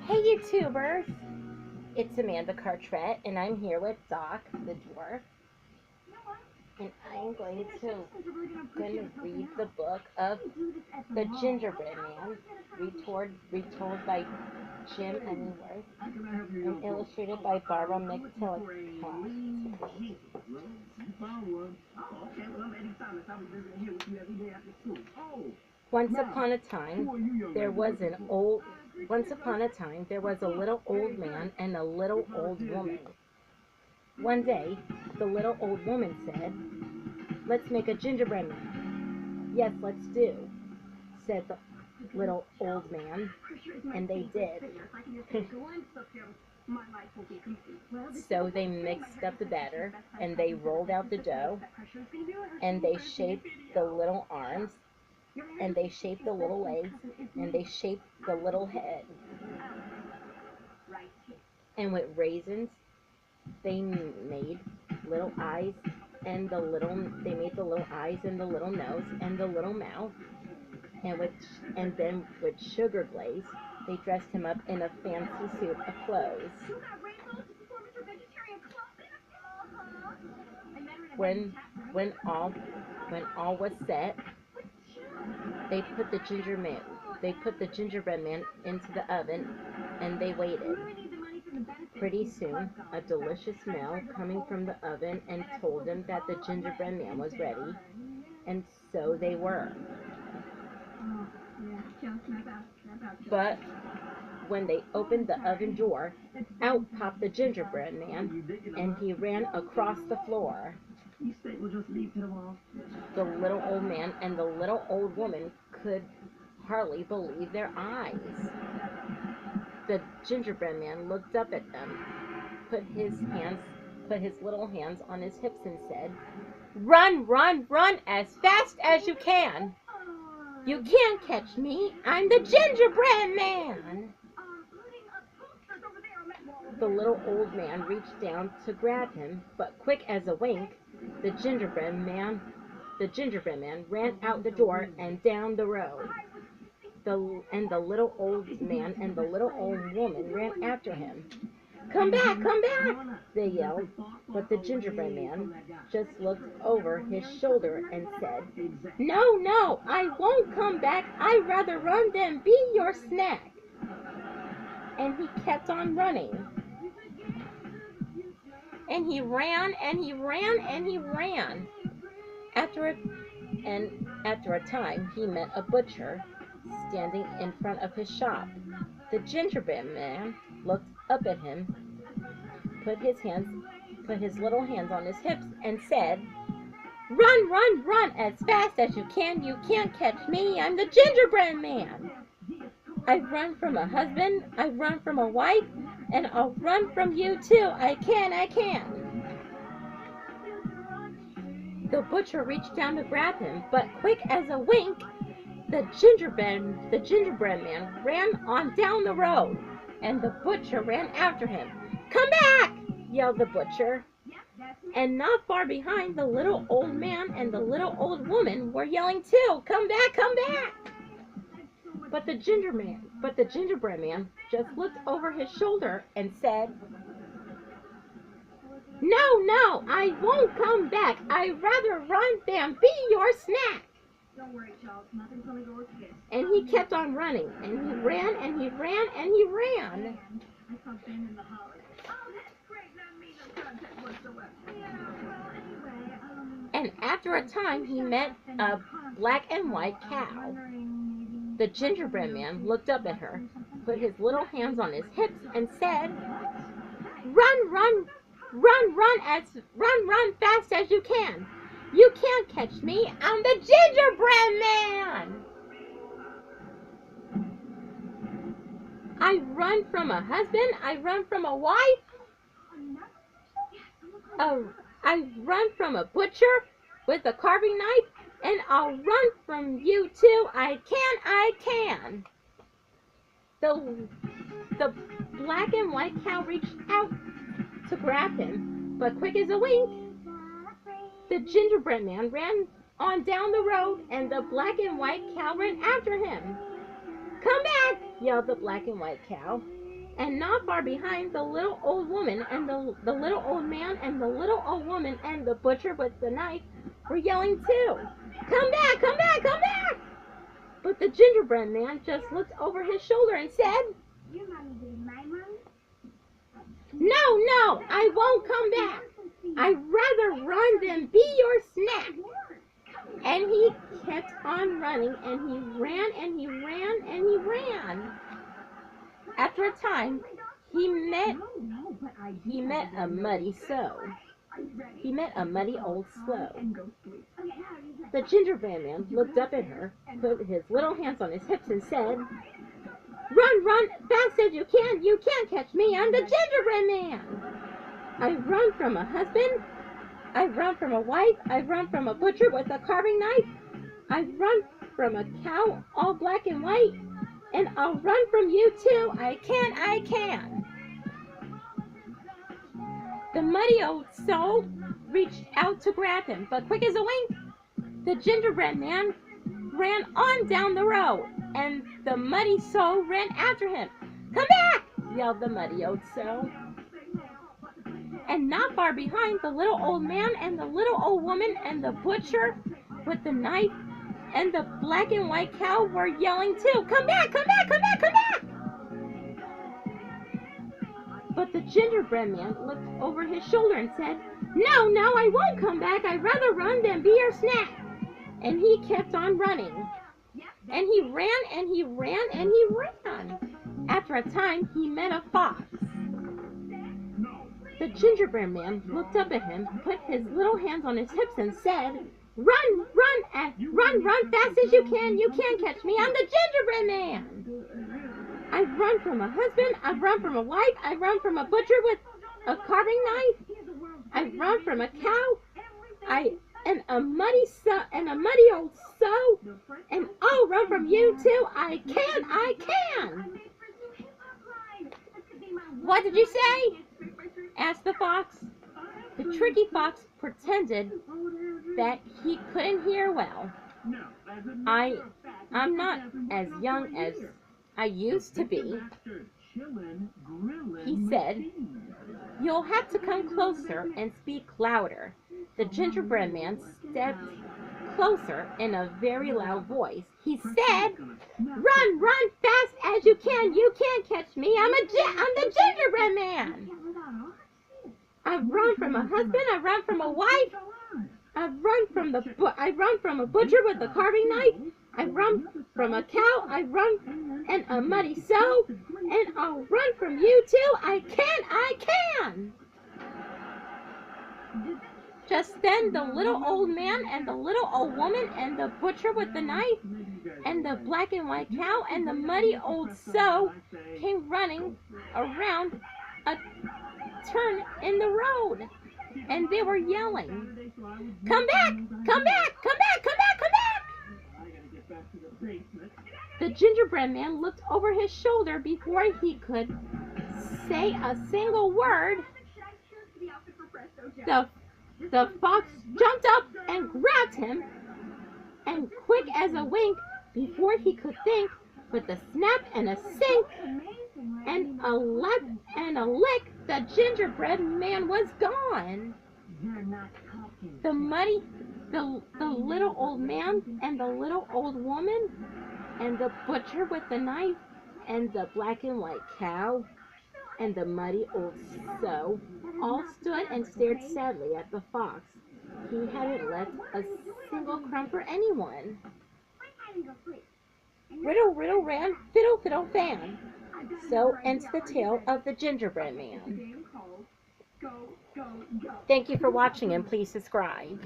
Hey YouTubers, it's Amanda Cartret and I'm here with Doc The Dwarf, and I'm going to read the book of The Gingerbread Man, retold by Jim Enworth and illustrated by Barbara McTillicott. Once upon a time, there was a little old man and a little old woman. One day, the little old woman said, "Let's make a gingerbread man." "Yes, let's do," said the little old man, and they did. So they mixed up the batter, and they rolled out the dough, and they shaped the little arms, and they shaped the little legs, and they shaped the little head. And with raisins, they made little eyes, and the little nose and the little mouth. And then with sugar glaze, they dressed him up in a fancy suit of clothes. When all was set, they put the gingerbread man into the oven, and they waited. Pretty soon, a delicious smell coming from the oven and told them that the gingerbread man was ready, and so they were. But when they opened the oven door, out popped the gingerbread man, and he ran across the floor. The little old man and the little old woman could hardly believe their eyes. The gingerbread man looked up at them, put his little hands on his hips and said, "Run, run, run as fast as you can. You can't catch me. I'm the gingerbread man." The little old man reached down to grab him, but quick as a wink, the gingerbread man ran out the door and down the road. The little old man and the little old woman ran after him. "Come back, come back," they yelled, but the gingerbread man just looked over his shoulder and said, "No, no, I won't come back. I'd rather run than be your snack." And he kept on running. And he ran, and he ran, and he ran. After a time, he met a butcher standing in front of his shop. The gingerbread man looked up at him, put his little hands on his hips, and said, "Run, run, run as fast as you can. You can't catch me. I'm the gingerbread man. I've run from a husband, I've run from a wife, and I'll run from you too. I can, I can." The butcher reached down to grab him, but quick as a wink, the gingerbread man ran on down the road, and the butcher ran after him. "Come back!" yelled the butcher. And not far behind, the little old man and the little old woman were yelling too, "Come back, come back!" But the gingerbread man just looked over his shoulder and said, "No, no, I won't come back. I'd rather run than be your snack." "Don't worry, Charles. Nothing's gonna go with this." And he kept on running, and he ran, and he ran, and he ran. I saw Ben in the holidays. "Oh, that's great. Not me, no contact whatsoever." "Yeah, well, anyway, And after a time, he met a black and white cow. The gingerbread man looked up at her, put his little hands on his hips, and said, "Run, run, run fast as you can. You can't catch me. I'm the gingerbread man. I run from a husband. I run from a wife. I run from a butcher with a carving knife, and I'll run from you too. I can." The black and white cow reached out to grab him, but quick as a wink, the gingerbread man ran on down the road, and the black and white cow ran after him. "Come back!" yelled the black and white cow. And not far behind, the little old woman and the little old man and the little old woman and the butcher with the knife were yelling too. Come back, come back, come back! But the gingerbread man just looked over his shoulder and said, Your mommy did my mommy? No, no, I won't come back. I'd rather run than be your snack. And he kept on running, and he ran, and he ran, and he ran. After a time, he met a muddy sow. He met a muddy old sow. The gingerbread man looked up at her, put his little hands on his hips, and said, Run, run, fast as you can. You can't catch me. I'm the gingerbread man. I run from a husband. I run from a wife. I run from a butcher with a carving knife. I run from a cow all black and white. And I'll run from you too. I can. The muddy old soul reached out to grab him, but quick as a wink, the gingerbread man ran on down the road, and the muddy soul ran after him. Come back! Yelled the muddy old soul. And not far behind, the little old man and the little old woman and the butcher with the knife and the black and white cow were yelling too. Come back, come back, come back, come back! But the gingerbread man looked over his shoulder and said, No, no, I won't come back. I'd rather run than be your snack. And he kept on running. And he ran, and he ran, and he ran. After a time, he met a fox. The gingerbread man looked up at him, put his little hands on his hips, and said, Run, run, run fast as you can. You can't catch me. I'm the gingerbread man. I run from a husband. I run from a wife. I run from a butcher with a carving knife. I run from a cow. And a muddy old sow. And I'll run from you too. I can. What did you say? Asked the fox. The tricky fox pretended that he couldn't hear well. I'm not as young as I used to be, he said. You'll have to come closer and speak louder. The gingerbread man stepped closer in a very loud voice. He said, Run, run fast as you can. You can't catch me. I'm the gingerbread man. I've run from a husband. I've run from a wife. I run from a butcher with a carving knife. I run from a cow. I run and a muddy sow. And I'll run from you too. I can. Just then the little old man and the little old woman and the butcher with the knife and the black and white cow and the muddy old sow came running around a turn in the road. And they were yelling, Come back! Come back! Come back! Come back! Come back! The gingerbread man looked over his shoulder before he could say a single word. The fox jumped up and grabbed him, and quick as a wink, before he could think, with a snap and a sink and a lap and a lick, the gingerbread man was gone. The little old man and the little old woman and the butcher with the knife and the black and white cow and the muddy old sow all stood and stared sadly at the fox. He hadn't left a single crumb for anyone. Riddle, riddle, ran, fiddle, fiddle, fan. So ends the tale of the gingerbread man. Thank you for watching, and please subscribe.